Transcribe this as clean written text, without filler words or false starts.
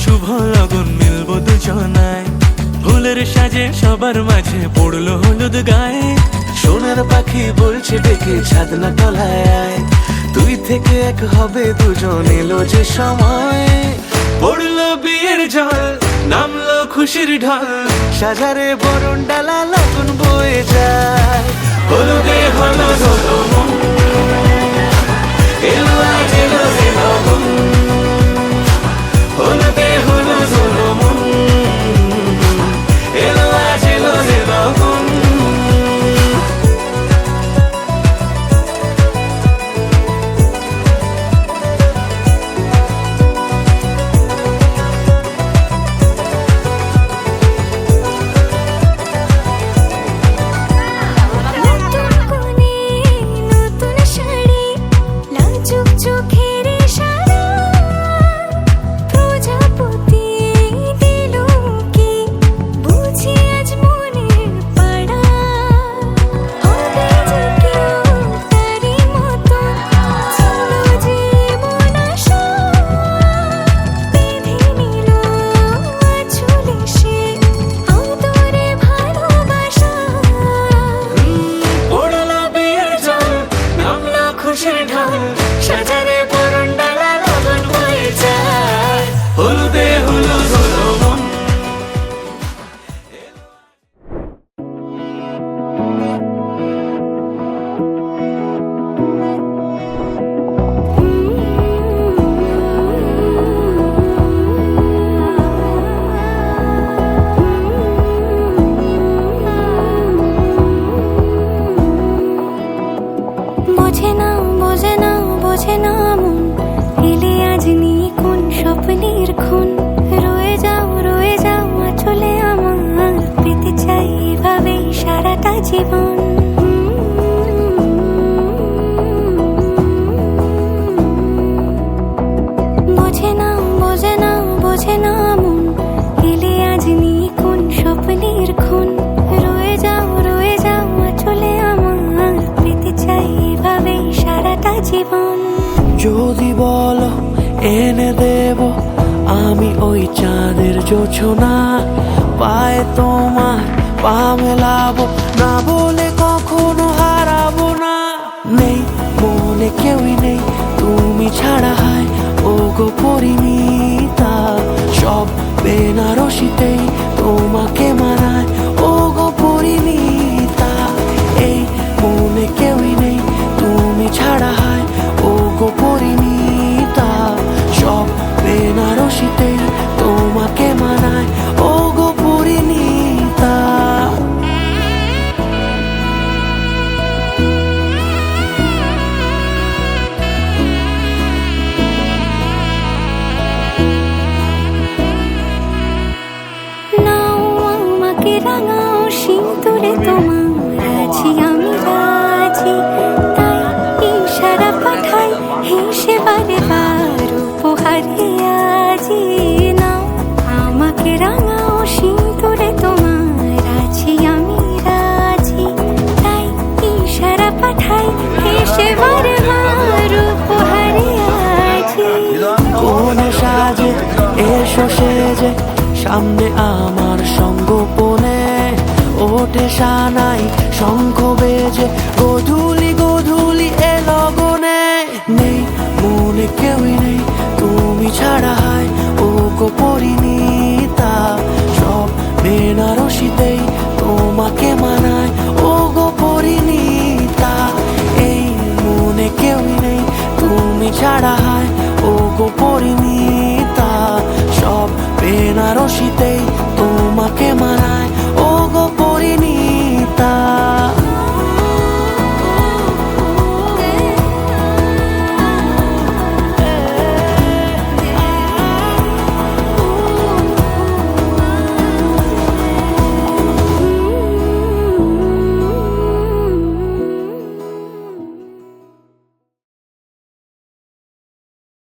শুভ লগন মিলব দুজনায়। ফুলের সাজে সবার মাঝে পড়লো হলুদ গায়ে। সোনার পাখি বলছে ডেকে ছাদনা তলায় আয়। তুই থেকে এক হবে দুজন, এলো যে সময়। পড়লো বিয়ের জল, নামলো খুশির ঢল, সাজারে বরণ ডালা লগন বয়ে যায়। হলুদে হলুদ হলো মন, এলো আজ এলো যে লগন। হলুদে হলুদ হলো মন, এলো আজ এলো যে লগন। সাজারে বরণ ডালা লগন বয়ে যায়। হলুদে হলুদ হলো মন। বোঝে না বোঝে না বোঝে না মন, এলে আজ নিয়ে কোন স্বপ্নের খুন। রয়ে যাও আঁচলে আমার, পেতে চাই এভাবেই সারাটা জীবন। বোঝে না বোঝে না বোঝে না মন, এলে আজ নিয়ে কোন স্বপ্নের খুন। রয়ে যাও আঁচলে আমার, পেতে চাই এভাবেই সারাটা জীবন। যদি বলো এনে দেব আমি ওই চাঁদের জোছনা, পায়ে তোমার পা মেলাবো, না বলে কখনো হারাবো না। নেই মনে কেউই নেই তুমি ছাড়া, হায় ও গো পরিণীতা। সব বেনারসিতেই তোমাকে মানায়, ও গো পরিণীতা। এই মনে কেউই নেই তুমি ছাড়া, হায় ও গো পরিণীতা। সব বেনারসিতেই তোমাকে মানায়, ও গো পরিণীতা। নাও আমাকে রাঙাও সিঁদুরে তোমার, আছি আমি রাজি। তাই ইশারা পাঠাই হেসে বারে বার উপহারে আজি। নাও আমাকে রাঙাও সিঁদুরে তোমার, আছি আমি রাজি। তাই ইশারা পাঠাই হেসে বারে বার উপহারে আজি। কোন সাজে এসো সেজে সামনে আমার সঙ্গোপনে, ওঠে সানাই শঙ্খ বেজে গধূলি গধূলি এ লগনে। নেই মনে কেউই নেই তুমি ছাড়া, হায় ও গো পরিণীতা। সব বেনারসিতেই তোমাকে মানায়, ও গো পরিণীতা। এই মনে কেউই নেই তুমি ছাড়া, হায় ও গো পরিণীতা। সব বেনারসিতেই তোমাকে মানায়,